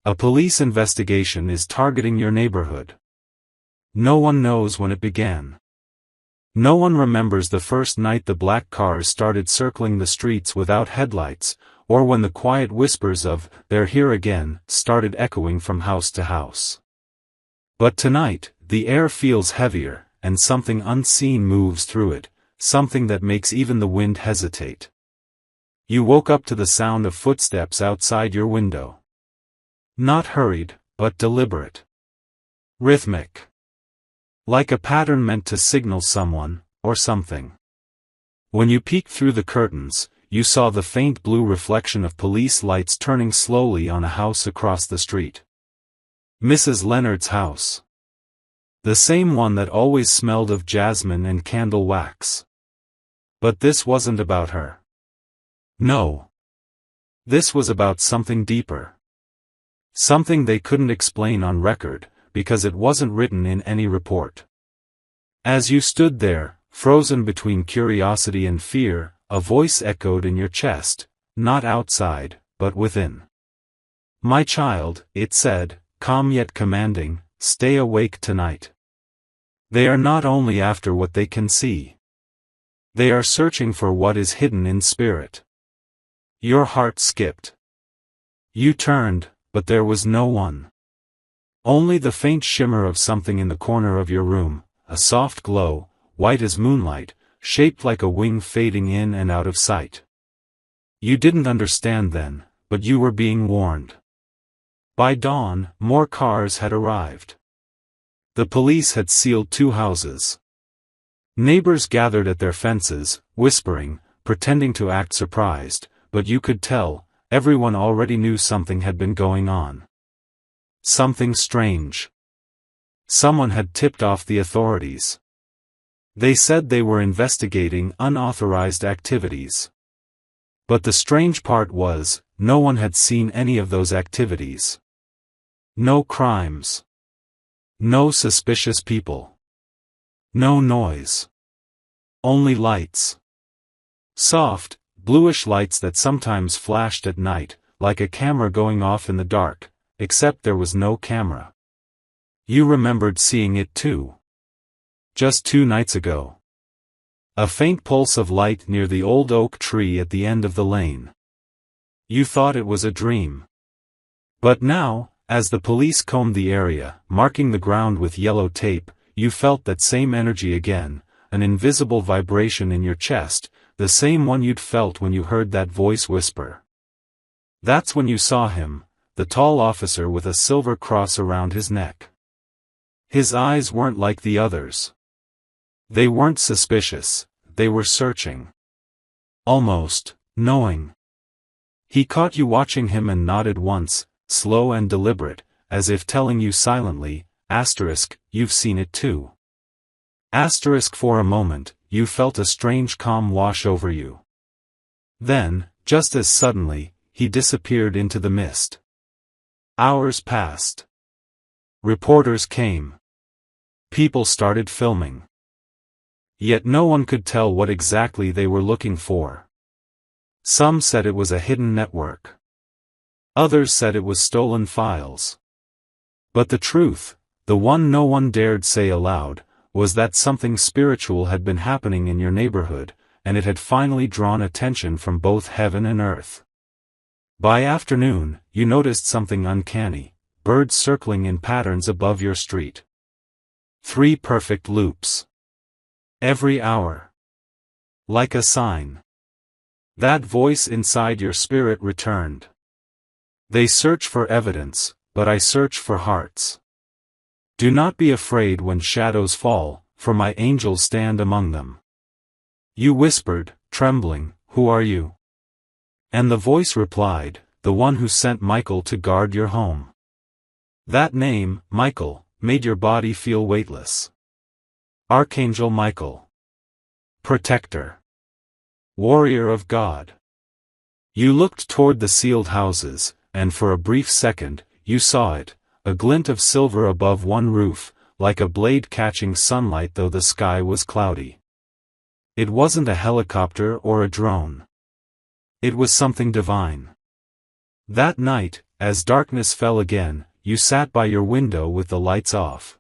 A police investigation is targeting your neighborhood. No one knows when it began. No one remembers the first night the black cars started circling the streets without headlights, or when the quiet whispers of, "They're here again," started echoing from house to house. But tonight, the air feels heavier, and something unseen moves through it, something that makes even the wind hesitate. You woke up to the sound of footsteps outside your window. Not hurried, but deliberate. Rhythmic. Like a pattern meant to signal someone, or something. When you peeked through the curtains, you saw the faint blue reflection of police lights turning slowly on a house across the street. Mrs. Leonard's house. The same one that always smelled of jasmine and candle wax. But this wasn't about her. No. This was about something deeper. Something they couldn't explain on record, because it wasn't written in any report. As you stood there, frozen between curiosity and fear, a voice echoed in your chest, not outside, but within. "My child," it said, calm yet commanding, "stay awake tonight. They are not only after what they can see. They are searching for what is hidden in spirit." Your heart skipped. You turned, but there was no one. Only the faint shimmer of something in the corner of your room, a soft glow, white as moonlight, shaped like a wing fading in and out of sight. You didn't understand then, but you were being warned. By dawn, more cars had arrived. The police had sealed 2 houses. Neighbors gathered at their fences, whispering, pretending to act surprised, but you could tell, everyone already knew something had been going on. Something strange. Someone had tipped off the authorities. They said they were investigating unauthorized activities. But the strange part was, no one had seen any of those activities. No crimes. No suspicious people. No noise. Only lights. Soft, bluish lights that sometimes flashed at night, like a camera going off in the dark, except there was no camera. You remembered seeing it too. Just 2 nights ago. A faint pulse of light near the old oak tree at the end of the lane. You thought it was a dream. But now, as the police combed the area, marking the ground with yellow tape, you felt that same energy again, an invisible vibration in your chest, the same one you'd felt when you heard that voice whisper. That's when you saw him, the tall officer with a silver cross around his neck. His eyes weren't like the others. They weren't suspicious, they were searching. Almost, knowing. He caught you watching him and nodded once, slow and deliberate, as if telling you silently, "You've seen it too." For a moment, you felt a strange calm wash over you. Then, just as suddenly, he disappeared into the mist. Hours passed. Reporters came. People started filming. Yet no one could tell what exactly they were looking for. Some said it was a hidden network. Others said it was stolen files. But the truth, the one no one dared say aloud, was that something spiritual had been happening in your neighborhood, and it had finally drawn attention from both heaven and earth. By afternoon, you noticed something uncanny, birds circling in patterns above your street. 3 perfect loops. Every hour. Like a sign. That voice inside your spirit returned. They search for evidence, but I search for hearts. Do not be afraid when shadows fall, for my angels stand among them. You whispered, trembling, "Who are you?" And the voice replied, "The one who sent Michael to guard your home." That name, Michael, made your body feel weightless. Archangel Michael. Protector. Warrior of God. You looked toward the sealed houses, and for a brief second, you saw it, a glint of silver above one roof, like a blade catching sunlight though the sky was cloudy. It wasn't a helicopter or a drone. It was something divine. That night, as darkness fell again, you sat by your window with the lights off.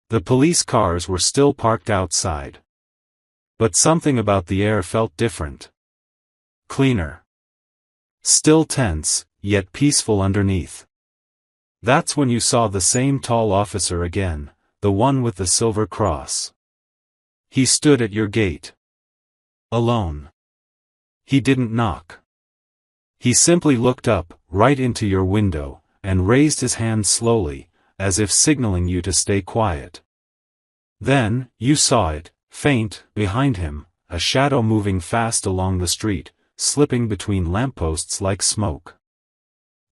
The police cars were still parked outside. But something about the air felt different. Cleaner. Still tense, yet peaceful underneath. That's when you saw the same tall officer again, the one with the silver cross. He stood at your gate. Alone. He didn't knock. He simply looked up, right into your window, and raised his hand slowly, as if signaling you to stay quiet. Then, you saw it, faint, behind him, a shadow moving fast along the street, slipping between lampposts like smoke.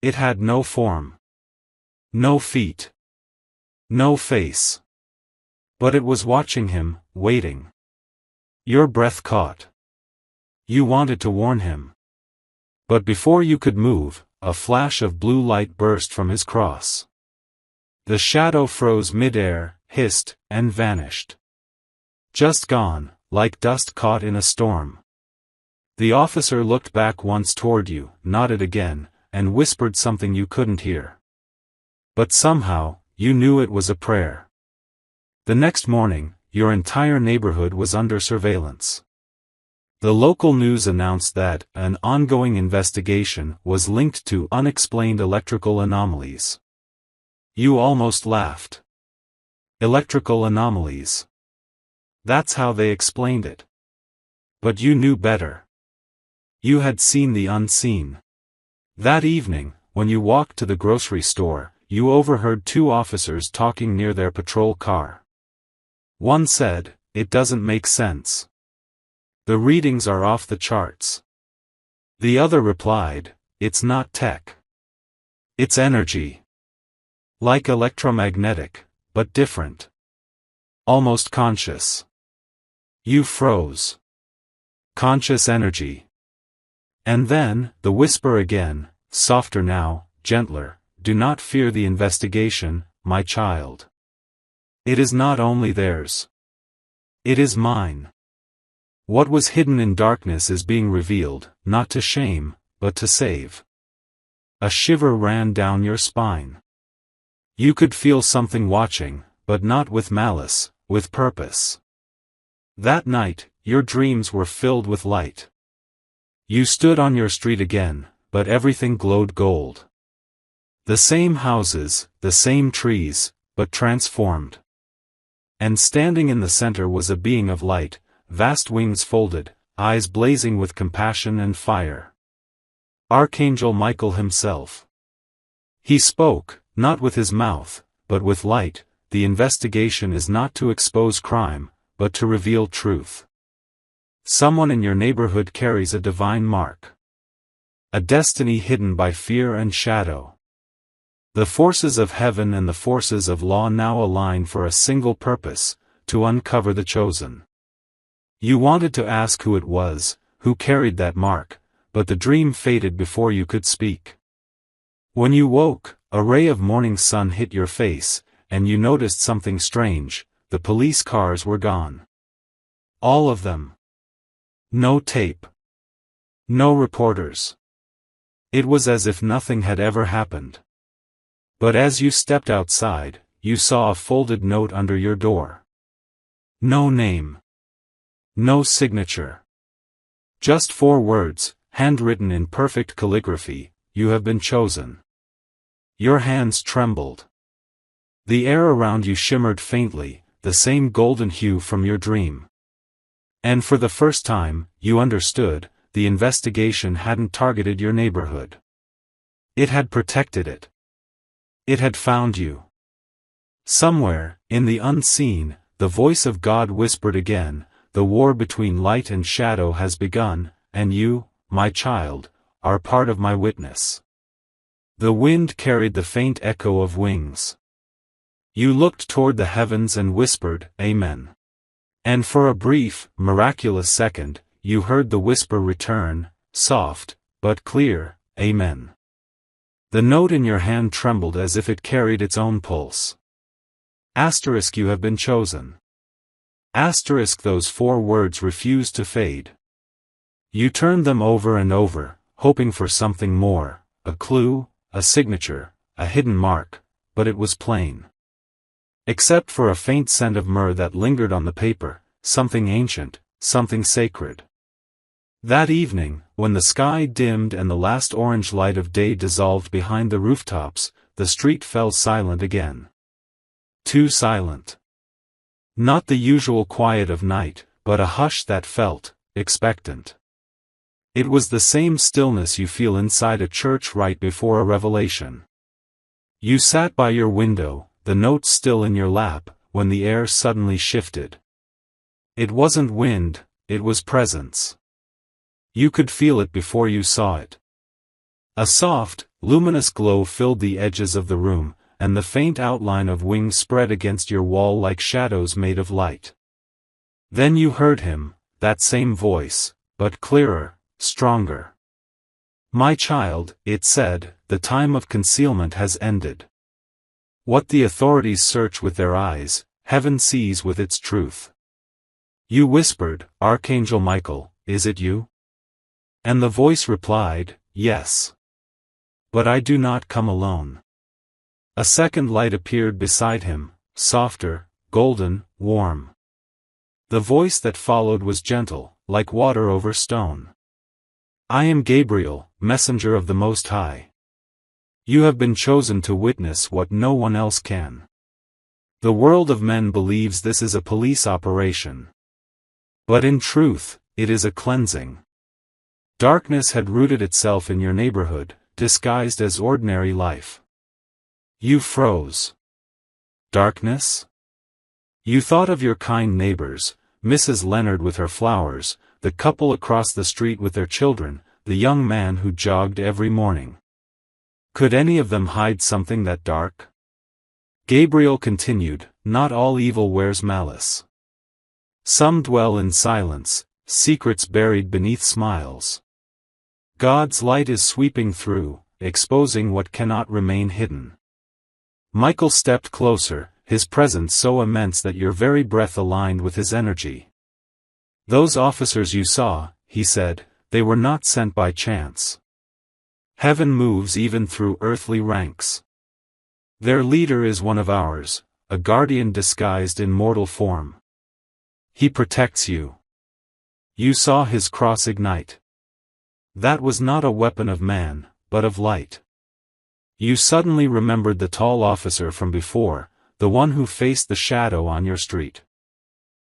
It had no form. No feet. No face. But it was watching him, waiting. Your breath caught. You wanted to warn him. But before you could move, a flash of blue light burst from his cross. The shadow froze mid-air, hissed, and vanished. Just gone, like dust caught in a storm. The officer looked back once toward you, nodded again, and whispered something you couldn't hear. But somehow, you knew it was a prayer. The next morning, your entire neighborhood was under surveillance. The local news announced that an ongoing investigation was linked to unexplained electrical anomalies. You almost laughed. Electrical anomalies. That's how they explained it. But you knew better. You had seen the unseen. That evening, when you walked to the grocery store, you overheard two officers talking near their patrol car. One said, "It doesn't make sense. The readings are off the charts." The other replied, "It's not tech. It's energy. Like electromagnetic, but different. Almost conscious." You froze. Conscious energy. And then, the whisper again, softer now, gentler, "Do not fear the investigation, my child. It is not only theirs. It is mine. What was hidden in darkness is being revealed, not to shame, but to save." A shiver ran down your spine. You could feel something watching, but not with malice, with purpose. That night, your dreams were filled with light. You stood on your street again, but everything glowed gold. The same houses, the same trees, but transformed. And standing in the center was a being of light, vast wings folded, eyes blazing with compassion and fire. Archangel Michael himself. He spoke, not with his mouth, but with light. The investigation is not to expose crime, but to reveal truth. Someone in your neighborhood carries a divine mark. A destiny hidden by fear and shadow. The forces of heaven and the forces of law now align for a single purpose, to uncover the chosen. You wanted to ask who it was, who carried that mark, but the dream faded before you could speak. When you woke, a ray of morning sun hit your face, and you noticed something strange. The police cars were gone. All of them. No tape. No reporters. It was as if nothing had ever happened. But as you stepped outside, you saw a folded note under your door. No name. No signature. Just 4 words, handwritten in perfect calligraphy: "You have been chosen." Your hands trembled. The air around you shimmered faintly, the same golden hue from your dream. And for the first time, you understood, the investigation hadn't targeted your neighborhood. It had protected it. It had found you. Somewhere, in the unseen, the voice of God whispered again, "The war between light and shadow has begun, and you, my child, are part of my witness." The wind carried the faint echo of wings. You looked toward the heavens and whispered, "Amen." And for a brief, miraculous second, you heard the whisper return, soft, but clear, "Amen." The note in your hand trembled as if it carried its own pulse. Asterisk, you have been chosen. Asterisk, those 4 words refused to fade. You turned them over and over, hoping for something more, a clue, a signature, a hidden mark, but it was plain. Except for a faint scent of myrrh that lingered on the paper, something ancient, something sacred. That evening, when the sky dimmed and the last orange light of day dissolved behind the rooftops, the street fell silent again. Too silent. Not the usual quiet of night, but a hush that felt expectant. It was the same stillness you feel inside a church right before a revelation. You sat by your window, the notes still in your lap, when the air suddenly shifted. It wasn't wind, it was presence. You could feel it before you saw it. A soft, luminous glow filled the edges of the room, and the faint outline of wings spread against your wall like shadows made of light. Then you heard him, that same voice, but clearer, stronger. "My child," it said, "the time of concealment has ended. What the authorities search with their eyes, heaven sees with its truth." You whispered, "Archangel Michael, is it you?" And the voice replied, "Yes. But I do not come alone." A second light appeared beside him, softer, golden, warm. The voice that followed was gentle, like water over stone. "I am Gabriel, messenger of the Most High. You have been chosen to witness what no one else can. The world of men believes this is a police operation. But in truth, it is a cleansing. Darkness had rooted itself in your neighborhood, disguised as ordinary life. You froze. Darkness? You thought of your kind neighbors, Mrs. Leonard with her flowers, the couple across the street with their children, the young man who jogged every morning. Could any of them hide something that dark? Gabriel continued, "Not all evil wears malice. Some dwell in silence, secrets buried beneath smiles. God's light is sweeping through, exposing what cannot remain hidden." Michael stepped closer, his presence so immense that your very breath aligned with his energy. "Those officers you saw," he said, "they were not sent by chance. Heaven moves even through earthly ranks. Their leader is one of ours, a guardian disguised in mortal form. He protects you. You saw his cross ignite. That was not a weapon of man, but of light. You suddenly remembered the tall officer from before, the one who faced the shadow on your street.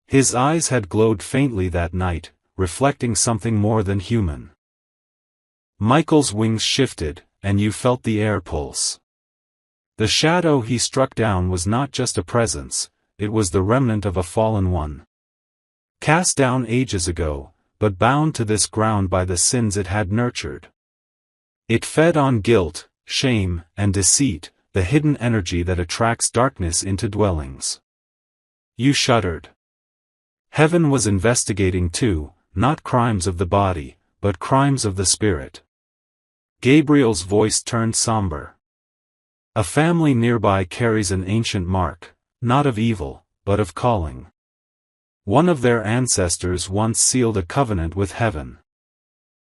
His eyes had glowed faintly that night, reflecting something more than human. Michael's wings shifted, and you felt the air pulse. The shadow he struck down was not just a presence, it was the remnant of a fallen one. Cast down ages ago, but bound to this ground by the sins it had nurtured. It fed on guilt, shame, and deceit, the hidden energy that attracts darkness into dwellings. You shuddered. Heaven was investigating too, not crimes of the body, but crimes of the spirit. Gabriel's voice turned somber. A family nearby carries an ancient mark, not of evil, but of calling. One of their ancestors once sealed a covenant with heaven.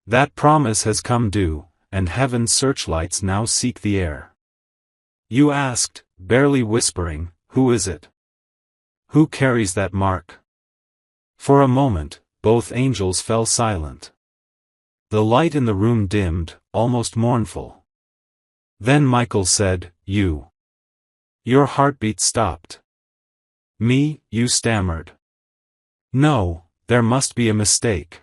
That promise has come due, and heaven's searchlights now seek the air. You asked, barely whispering, "Who is it? Who carries that mark?" For a moment, both angels fell silent. The light in the room dimmed, almost mournful. Then Michael said, "You." Your heartbeat stopped. "Me," you stammered. "No, there must be a mistake.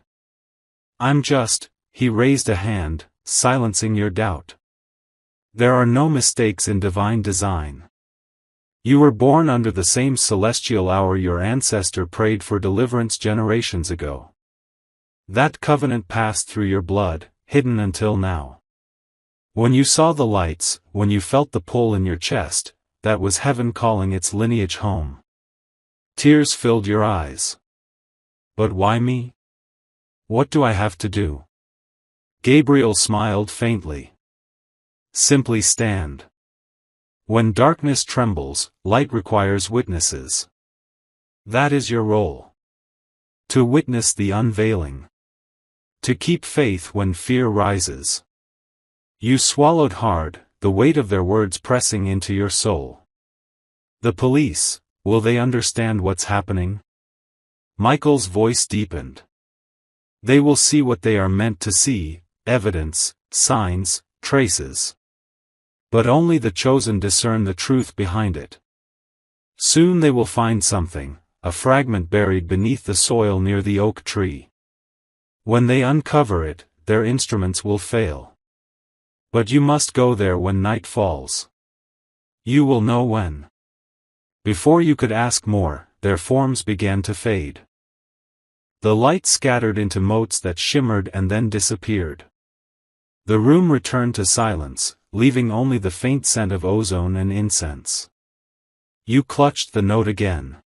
I'm just," he raised a hand, silencing your doubt. "There are no mistakes in divine design. You were born under the same celestial hour your ancestor prayed for deliverance generations ago. That covenant passed through your blood, hidden until now. When you saw the lights, when you felt the pull in your chest, that was heaven calling its lineage home." Tears filled your eyes. "But why me? What do I have to do?" Gabriel smiled faintly. "Simply stand. When darkness trembles, light requires witnesses. That is your role. To witness the unveiling. To keep faith when fear rises." You swallowed hard, the weight of their words pressing into your soul. The police, will they understand what's happening? Michael's voice deepened. They will see what they are meant to see, evidence, signs, traces. But only the chosen discern the truth behind it. Soon they will find something, a fragment buried beneath the soil near the oak tree. When they uncover it, their instruments will fail. But you must go there when night falls. You will know when. Before you could ask more, their forms began to fade. The light scattered into motes that shimmered and then disappeared. The room returned to silence, leaving only the faint scent of ozone and incense. You clutched the note again.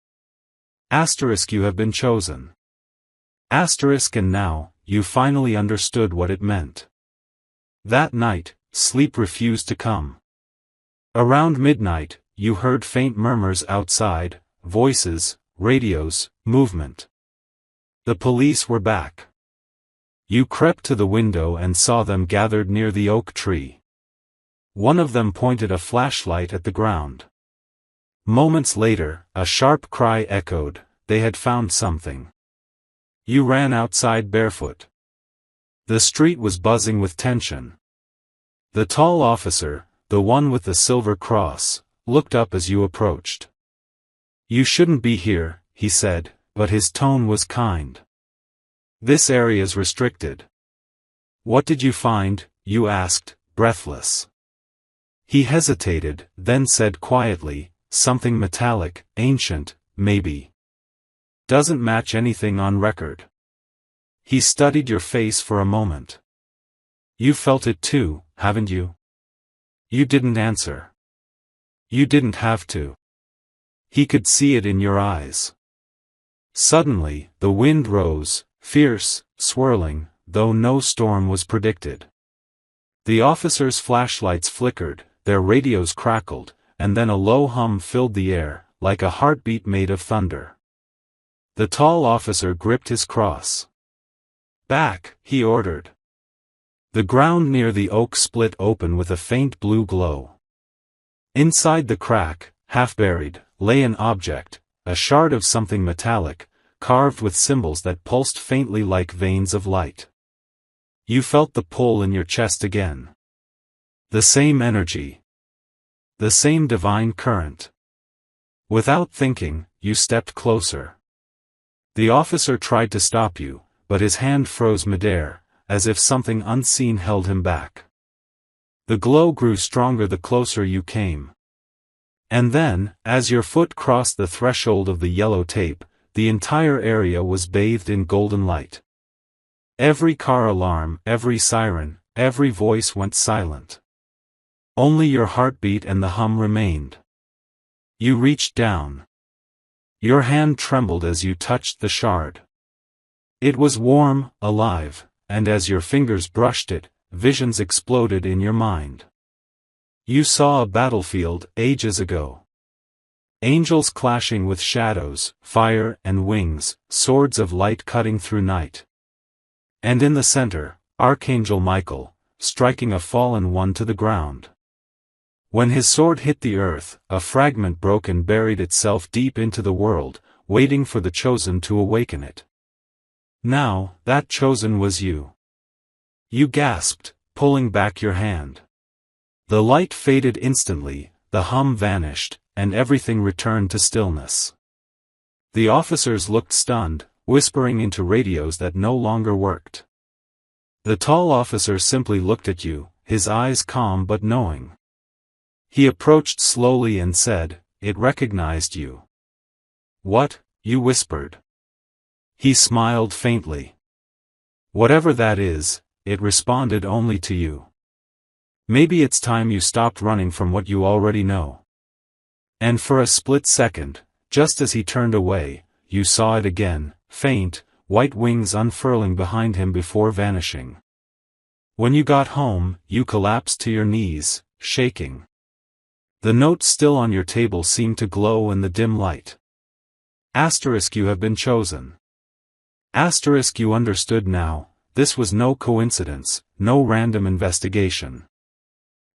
Asterisk, you have been chosen. Asterisk, and now, you finally understood what it meant. That night, sleep refused to come. Around midnight, you heard faint murmurs outside, voices, radios, movement. The police were back. You crept to the window and saw them gathered near the oak tree. One of them pointed a flashlight at the ground. Moments later, a sharp cry echoed. They had found something. You ran outside barefoot. The street was buzzing with tension. The tall officer, the one with the silver cross, looked up as you approached. You shouldn't be here, he said, but his tone was kind. This area's restricted. What did you find? You asked, breathless. He hesitated, then said quietly, something metallic, ancient, maybe. Doesn't match anything on record. He studied your face for a moment. You felt it too, haven't you? You didn't answer. You didn't have to. He could see it in your eyes. Suddenly, the wind rose, fierce, swirling, though no storm was predicted. The officers' flashlights flickered, their radios crackled, and then a low hum filled the air, like a heartbeat made of thunder. The tall officer gripped his cross. Back, he ordered. The ground near the oak split open with a faint blue glow. Inside the crack, half buried, lay an object, a shard of something metallic, carved with symbols that pulsed faintly like veins of light. You felt the pull in your chest again. The same energy. The same divine current. Without thinking, you stepped closer. The officer tried to stop you, but his hand froze midair, as if something unseen held him back. The glow grew stronger the closer you came. And then, as your foot crossed the threshold of the yellow tape, the entire area was bathed in golden light. Every car alarm, every siren, every voice went silent. Only your heartbeat and the hum remained. You reached down. Your hand trembled as you touched the shard. It was warm, alive, and as your fingers brushed it, visions exploded in your mind. You saw a battlefield ages ago. Angels clashing with shadows, fire and wings, swords of light cutting through night. And in the center, Archangel Michael, striking a fallen one to the ground. When his sword hit the earth, a fragment broke and buried itself deep into the world, waiting for the chosen to awaken it. Now, that chosen was you. You gasped, pulling back your hand. The light faded instantly, the hum vanished, and everything returned to stillness. The officers looked stunned, whispering into radios that no longer worked. The tall officer simply looked at you, his eyes calm but knowing. He approached slowly and said, "It recognized you." "What?" you whispered. He smiled faintly. "Whatever that is, it responded only to you. Maybe it's time you stopped running from what you already know." And for a split second, just as he turned away, you saw it again, faint, white wings unfurling behind him before vanishing. When you got home, you collapsed to your knees, shaking. The note still on your table seemed to glow in the dim light. Asterisk, you have been chosen. Asterisk, you understood now, this was no coincidence, no random investigation.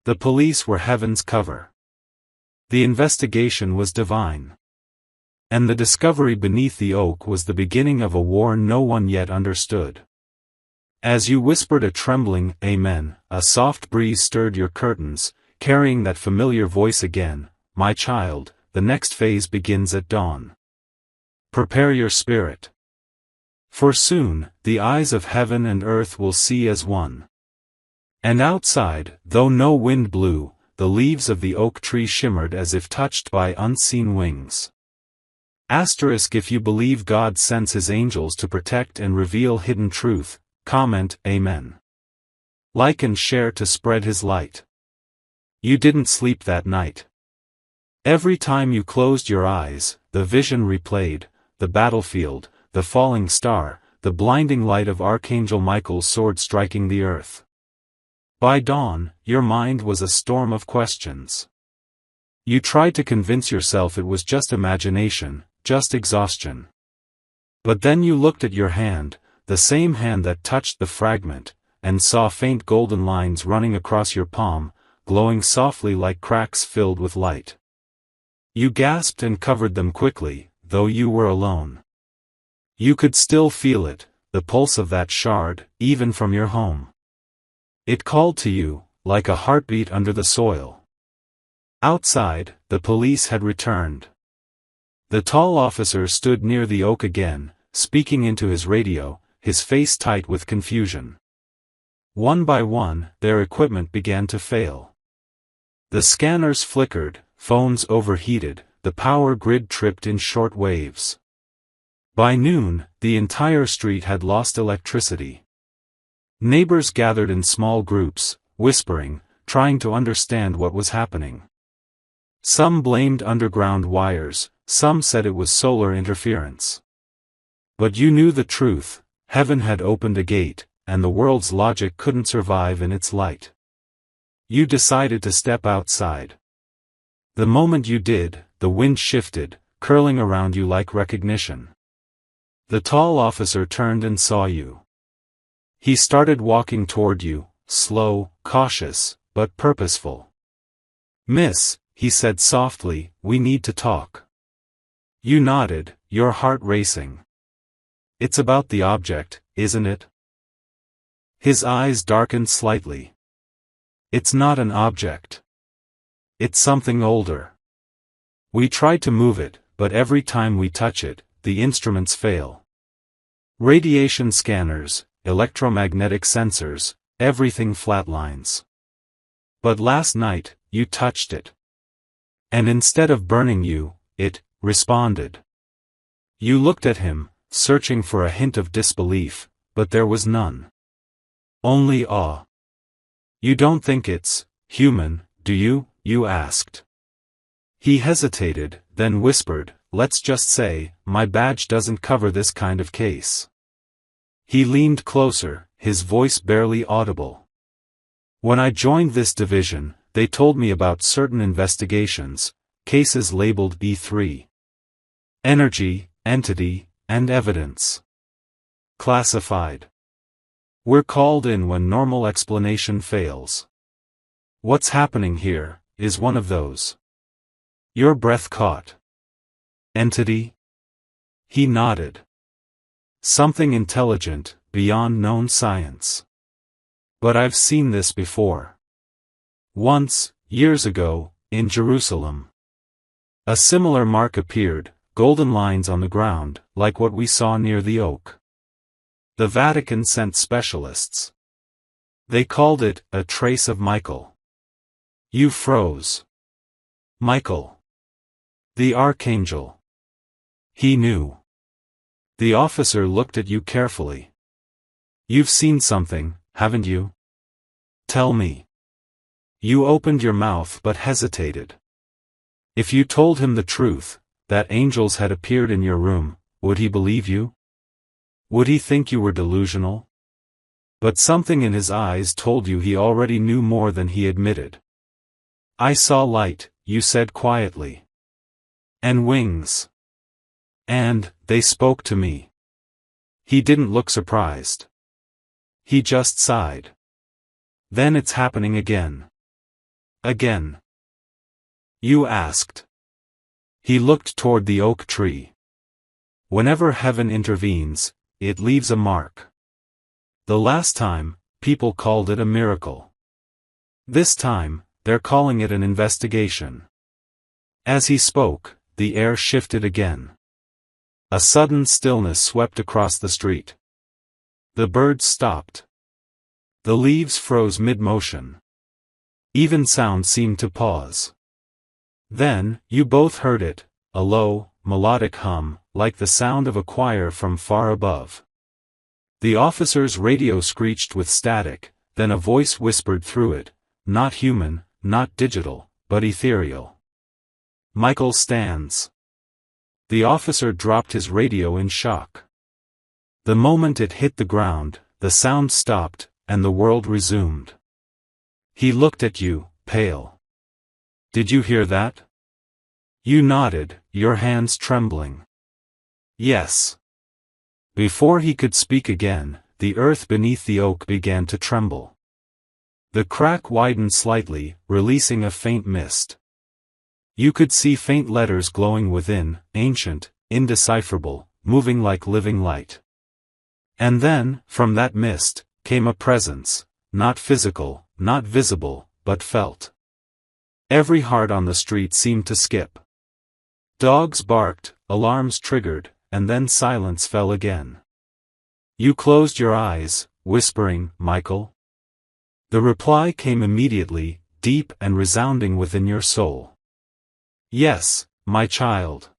The police were heaven's cover. The investigation was divine. And the discovery beneath the oak was the beginning of a war no one yet understood. As you whispered a trembling amen, a soft breeze stirred your curtains, carrying that familiar voice again, "My child, the next phase begins at dawn. Prepare your spirit. For soon, the eyes of heaven and earth will see as one." And outside, though no wind blew, the leaves of the oak tree shimmered as if touched by unseen wings. If you believe God sends his angels to protect and reveal hidden truth, comment Amen. Like and share to spread his light. You didn't sleep that night. Every time you closed your eyes, the vision replayed, the battlefield, the falling star, the blinding light of Archangel Michael's sword striking the earth. By dawn, your mind was a storm of questions. You tried to convince yourself it was just imagination, just exhaustion. But then you looked at your hand, the same hand that touched the fragment, and saw faint golden lines running across your palm, glowing softly like cracks filled with light. You gasped and covered them quickly, though you were alone. You could still feel it, the pulse of that shard, even from your home. It called to you, like a heartbeat under the soil. Outside, the police had returned. The tall officer stood near the oak again, speaking into his radio, his face tight with confusion. One by one, their equipment began to fail. The scanners flickered, phones overheated, the power grid tripped in short waves. By noon, the entire street had lost electricity. Neighbors gathered in small groups, whispering, trying to understand what was happening. Some blamed underground wires, some said it was solar interference. But you knew the truth, heaven had opened a gate, and the world's logic couldn't survive in its light. You decided to step outside. The moment you did, the wind shifted, curling around you like recognition. The tall officer turned and saw you. He started walking toward you, slow, cautious, but purposeful. "Miss," he said softly, "we need to talk." You nodded, your heart racing. "It's about the object, isn't it?" His eyes darkened slightly. "It's not an object. It's something older. We tried to move it, but every time we touch it, the instruments fail. Radiation scanners, electromagnetic sensors, everything flatlines. But last night, you touched it. And instead of burning you, it responded." You looked at him, searching for a hint of disbelief, but there was none. Only awe. "You don't think it's human, do you?" you asked. He hesitated, then whispered, "Let's just say, my badge doesn't cover this kind of case." He leaned closer, his voice barely audible. "When I joined this division, they told me about certain investigations, cases labeled E3. Energy, entity, and evidence. Classified. We're called in when normal explanation fails. What's happening here is one of those." Your breath caught. "Entity?" He nodded. "Something intelligent, beyond known science. But I've seen this before. Once, years ago, in Jerusalem. A similar mark appeared, golden lines on the ground, like what we saw near the oak. The Vatican sent specialists. They called it a trace of Michael." You froze. "Michael. The Archangel." He knew. The officer looked at you carefully. "You've seen something, haven't you? Tell me." You opened your mouth but hesitated. If you told him the truth, that angels had appeared in your room, would he believe you? Would he think you were delusional? But something in his eyes told you he already knew more than he admitted. "I saw light," you said quietly. "And wings. And they spoke to me." He didn't look surprised. He just sighed. "Then it's happening again. Again. You asked. He looked toward the oak tree. Whenever heaven intervenes, it leaves a mark. The last time, people called it a miracle. This time, they're calling it an investigation. As he spoke, the air shifted again. A sudden stillness swept across the street. The birds stopped. The leaves froze mid-motion. Even sound seemed to pause. Then, you both heard it, a low, melodic hum, like the sound of a choir from far above. The officer's radio screeched with static, then a voice whispered through it, not human, not digital, but ethereal. Michael stands. The officer dropped his radio in shock. The moment it hit the ground, the sound stopped, and the world resumed. He looked at you, pale. Did you hear that? You nodded, your hands trembling. Yes. Before he could speak again, the earth beneath the oak began to tremble. The crack widened slightly, releasing a faint mist. You could see faint letters glowing within, ancient, indecipherable, moving like living light. And then, from that mist, came a presence, not physical, not visible, but felt. Every heart on the street seemed to skip. Dogs barked, alarms triggered, and then silence fell again. You closed your eyes, whispering, "Michael?" The reply came immediately, deep and resounding within your soul. "Yes, my child."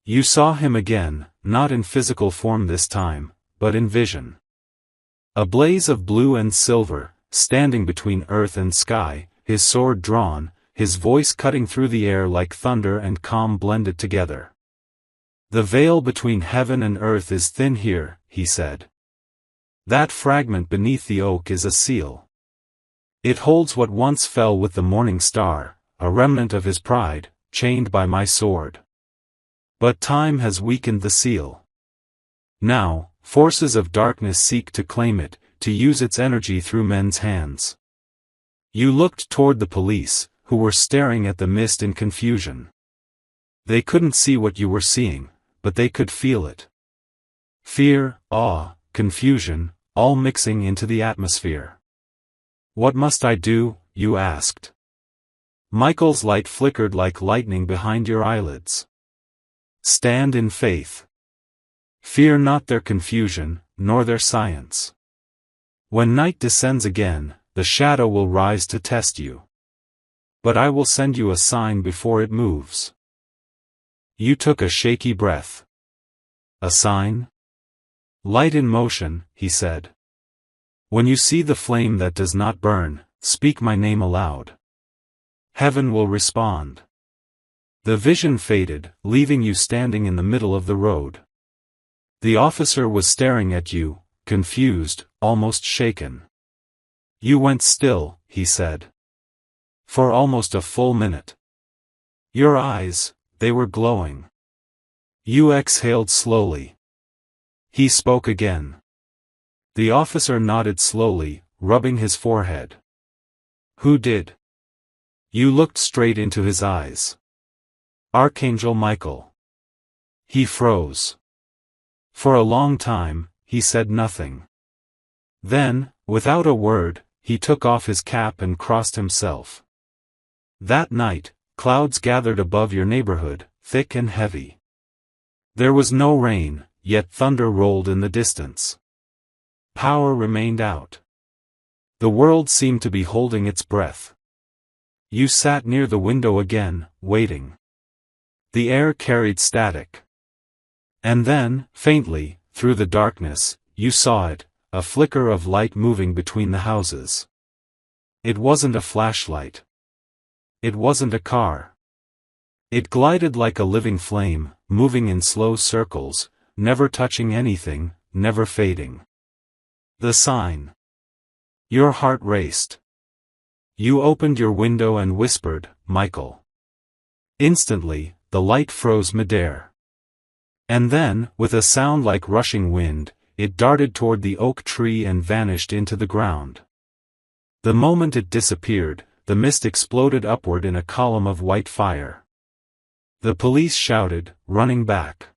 You saw him again, not in physical form this time, but in vision. A blaze of blue and silver, standing between earth and sky, his sword drawn, his voice cutting through the air like thunder and calm blended together. "The veil between heaven and earth is thin here," he said. "That fragment beneath the oak is a seal. It holds what once fell with the morning star, a remnant of his pride, chained by my sword. But time has weakened the seal. Now, forces of darkness seek to claim it, to use its energy through men's hands." You looked toward the police, who were staring at the mist in confusion. They couldn't see what you were seeing, but they could feel it. Fear, awe, confusion, all mixing into the atmosphere. "What must I do?" you asked. Michael's light flickered like lightning behind your eyelids. "Stand in faith. Fear not their confusion, nor their science. When night descends again, the shadow will rise to test you. But I will send you a sign before it moves." You took a shaky breath. "A sign?" "Light in motion," he said. "When you see the flame that does not burn, speak my name aloud. Heaven will respond." The vision faded, leaving you standing in the middle of the road. The officer was staring at you, confused, almost shaken. "You went still," he said. "For almost a full minute. Your eyes, they were glowing." You exhaled slowly. He spoke again. The officer nodded slowly, rubbing his forehead. "Who did?" You looked straight into his eyes. "Archangel Michael." He froze. For a long time, he said nothing. Then, without a word, he took off his cap and crossed himself. That night, clouds gathered above your neighborhood, thick and heavy. There was no rain, yet thunder rolled in the distance. Power remained out. The world seemed to be holding its breath. You sat near the window again, waiting. The air carried static. And then, faintly, through the darkness, you saw it, a flicker of light moving between the houses. It wasn't a flashlight. It wasn't a car. It glided like a living flame, moving in slow circles, never touching anything, never fading. The sign. Your heart raced. You opened your window and whispered, "Michael." Instantly, the light froze midair. And then, with a sound like rushing wind, it darted toward the oak tree and vanished into the ground. The moment it disappeared, the mist exploded upward in a column of white fire. The police shouted, running back.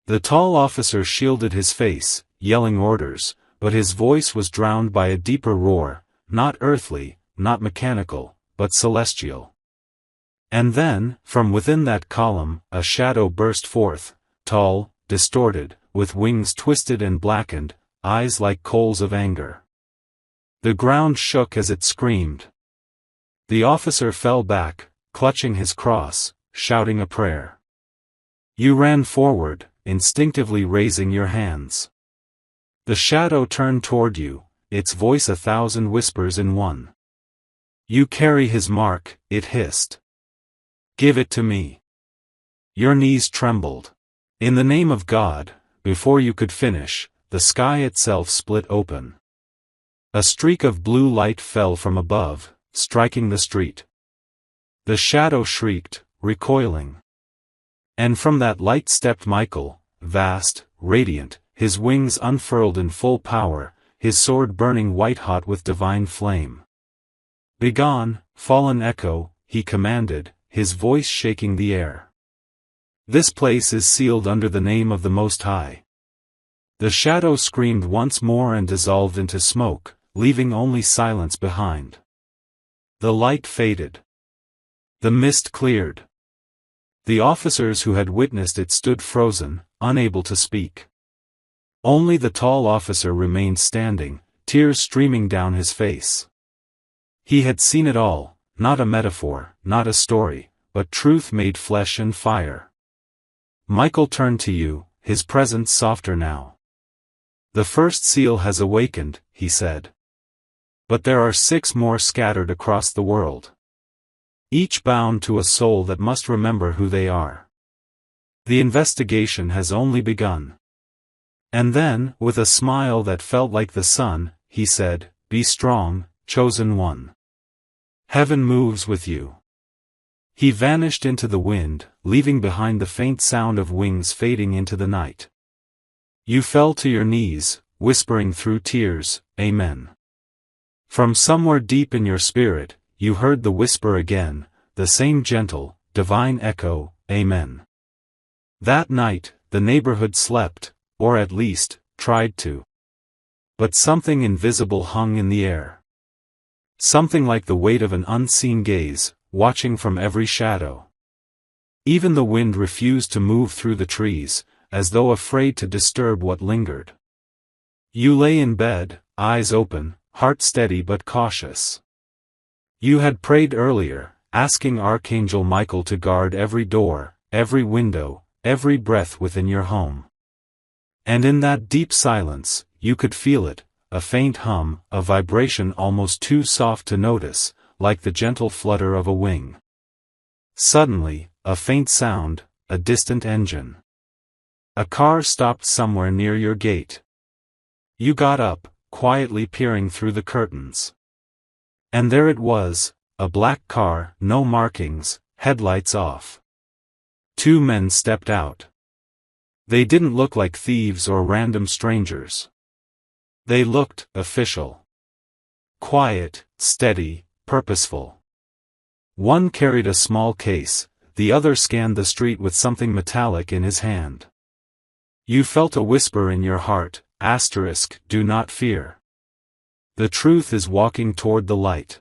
The tall officer shielded his face, yelling orders, but his voice was drowned by a deeper roar, not earthly, not mechanical, but celestial. And then, from within that column, a shadow burst forth, tall, distorted, with wings twisted and blackened, eyes like coals of anger. The ground shook as it screamed. The officer fell back, clutching his cross, shouting a prayer. You ran forward, instinctively raising your hands. The shadow turned toward you, its voice 1,000 whispers in one. You carry his mark, it hissed. Give it to me. Your knees trembled. In the name of God, before you could finish, the sky itself split open. A streak of blue light fell from above, striking the street. The shadow shrieked, recoiling. And from that light stepped Michael, vast, radiant, his wings unfurled in full power, his sword burning white-hot with divine flame. Begone, fallen echo, he commanded, his voice shaking the air. This place is sealed under the name of the Most High. The shadow screamed once more and dissolved into smoke, leaving only silence behind. The light faded. The mist cleared. The officers who had witnessed it stood frozen, unable to speak. Only the tall officer remained standing, tears streaming down his face. He had seen it all, not a metaphor, not a story, but truth made flesh and fire. Michael turned to you, his presence softer now. The first seal has awakened, he said. But there are 6 more scattered across the world. Each bound to a soul that must remember who they are. The investigation has only begun. And then, with a smile that felt like the sun, he said, Be strong, chosen one. Heaven moves with you. He vanished into the wind, leaving behind the faint sound of wings fading into the night. You fell to your knees, whispering through tears, Amen. From somewhere deep in your spirit, you heard the whisper again, the same gentle, divine echo, Amen. That night, the neighborhood slept, or at least, tried to. But something invisible hung in the air. Something like the weight of an unseen gaze, watching from every shadow. Even the wind refused to move through the trees, as though afraid to disturb what lingered. You lay in bed, eyes open, heart steady but cautious. You had prayed earlier, asking Archangel Michael to guard every door, every window, every breath within your home. And in that deep silence, you could feel it, a faint hum, a vibration almost too soft to notice, like the gentle flutter of a wing. Suddenly, a faint sound, a distant engine. A car stopped somewhere near your gate. You got up, quietly peering through the curtains. And there it was, a black car, no markings, headlights off. 2 men stepped out. They didn't look like thieves or random strangers. They looked official. Quiet, steady, purposeful. One carried a small case, the other scanned the street with something metallic in his hand. You felt a whisper in your heart, do not fear. The truth is walking toward the light.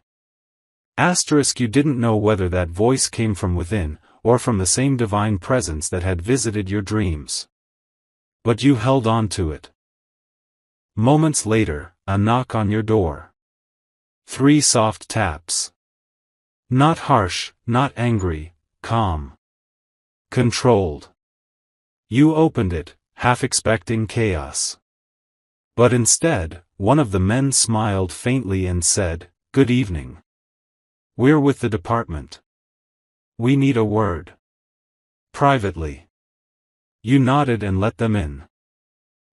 You didn't know whether that voice came from within, or from the same divine presence that had visited your dreams. But you held on to it. Moments later, a knock on your door. 3 soft taps. Not harsh, not angry, calm. Controlled. You opened it, half expecting chaos. But instead, one of the men smiled faintly and said, Good evening. We're with the department. We need a word. Privately. You nodded and let them in.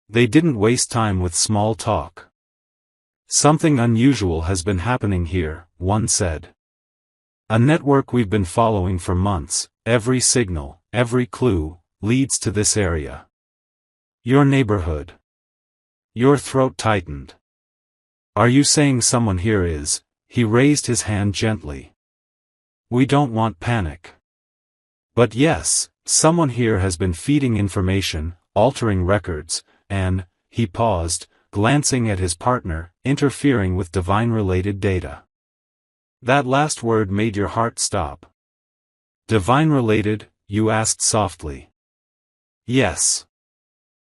They didn't waste time with small talk. Something unusual has been happening here, one said. A network we've been following for months, every signal, every clue, leads to this area. Your neighborhood. Your throat tightened. Are you saying someone here is, He raised his hand gently. We don't want panic. But yes, someone here has been feeding information, altering records, and, he paused, glancing at his partner, interfering with divine-related data. That last word made your heart stop. Divine-related, you asked softly. Yes.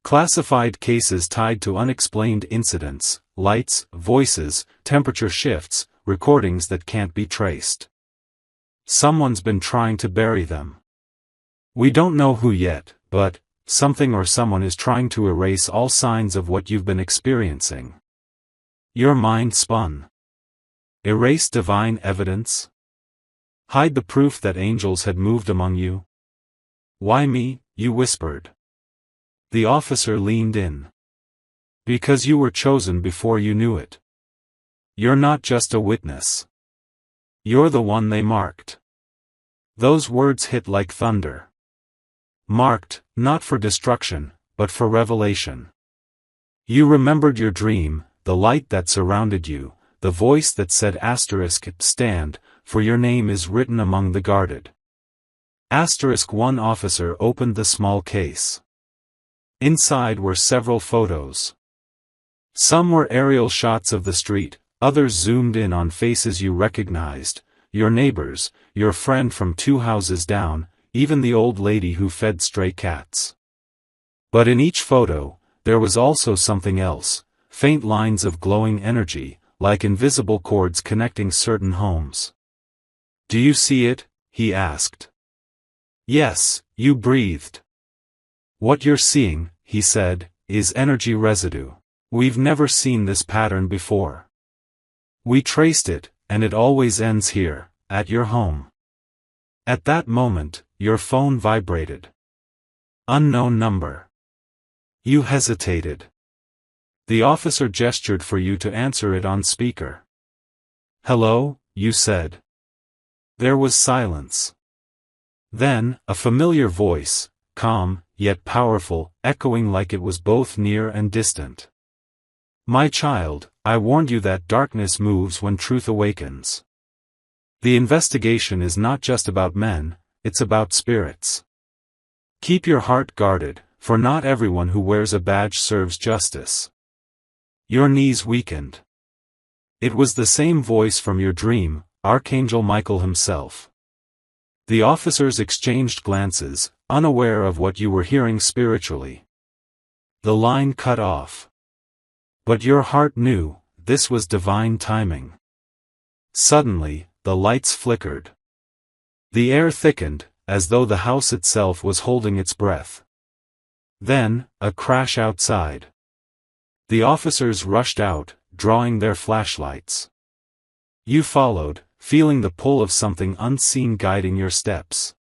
Classified cases tied to unexplained incidents, lights, voices, temperature shifts, recordings that can't be traced. Someone's been trying to bury them. We don't know who yet, but something or someone is trying to erase all signs of what you've been experiencing. Your mind spun. Erase divine evidence? Hide the proof that angels had moved among you? Why me? You whispered. The officer leaned in. Because you were chosen before you knew it. You're not just a witness. You're the one they marked. Those words hit like thunder. Marked, not for destruction, but for revelation. You remembered your dream, the light that surrounded you, the voice that said *stand, for your name is written among the guarded. One officer opened the small case. Inside were several photos. Some were aerial shots of the street, others zoomed in on faces you recognized, your neighbors, your friend from 2 houses down, even the old lady who fed stray cats. But in each photo, there was also something else, faint lines of glowing energy, like invisible cords connecting certain homes. Do you see it? He asked. Yes, you breathed. What you're seeing, he said, is energy residue. We've never seen this pattern before. We traced it, and it always ends here, at your home. At that moment, your phone vibrated. Unknown number. You hesitated. The officer gestured for you to answer it on speaker. Hello, you said. There was silence. Then, a familiar voice, calm, yet powerful, echoing like it was both near and distant. My child, I warned you that darkness moves when truth awakens. The investigation is not just about men, it's about spirits. Keep your heart guarded, for not everyone who wears a badge serves justice. Your knees weakened. It was the same voice from your dream, Archangel Michael himself. The officers exchanged glances, unaware of what you were hearing spiritually. The line cut off. But your heart knew, this was divine timing. Suddenly, the lights flickered. The air thickened, as though the house itself was holding its breath. Then, a crash outside. The officers rushed out, drawing their flashlights. You followed, feeling the pull of something unseen guiding your steps.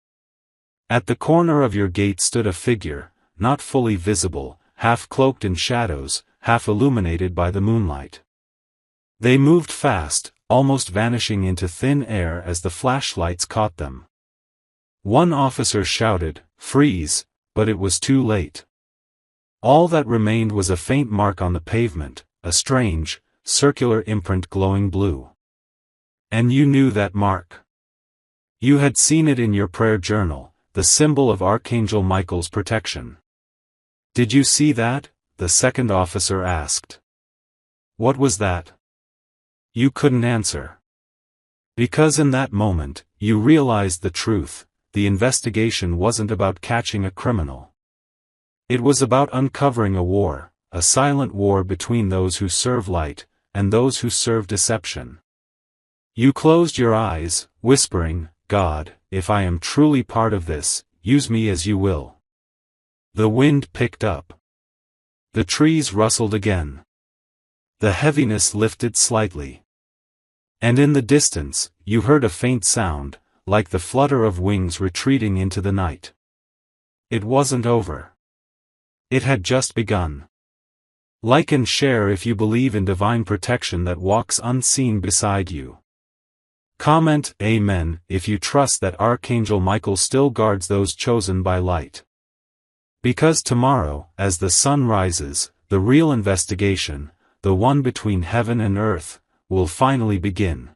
At the corner of your gate stood a figure, not fully visible, half cloaked in shadows, half illuminated by the moonlight. They moved fast, almost vanishing into thin air as the flashlights caught them. One officer shouted, "Freeze," but it was too late. All that remained was a faint mark on the pavement, a strange, circular imprint glowing blue. And you knew that mark. You had seen it in your prayer journal, the symbol of Archangel Michael's protection. Did you see that? The second officer asked. What was that? You couldn't answer. Because in that moment, you realized the truth, the investigation wasn't about catching a criminal. It was about uncovering a war, a silent war between those who serve light, and those who serve deception. You closed your eyes, whispering, God, if I am truly part of this, use me as you will. The wind picked up. The trees rustled again. The heaviness lifted slightly. And in the distance, you heard a faint sound, like the flutter of wings retreating into the night. It wasn't over. It had just begun. Like and share if you believe in divine protection that walks unseen beside you. Comment Amen if you trust that Archangel Michael still guards those chosen by light. Because tomorrow, as the sun rises, the real investigation, the one between heaven and earth, will finally begin.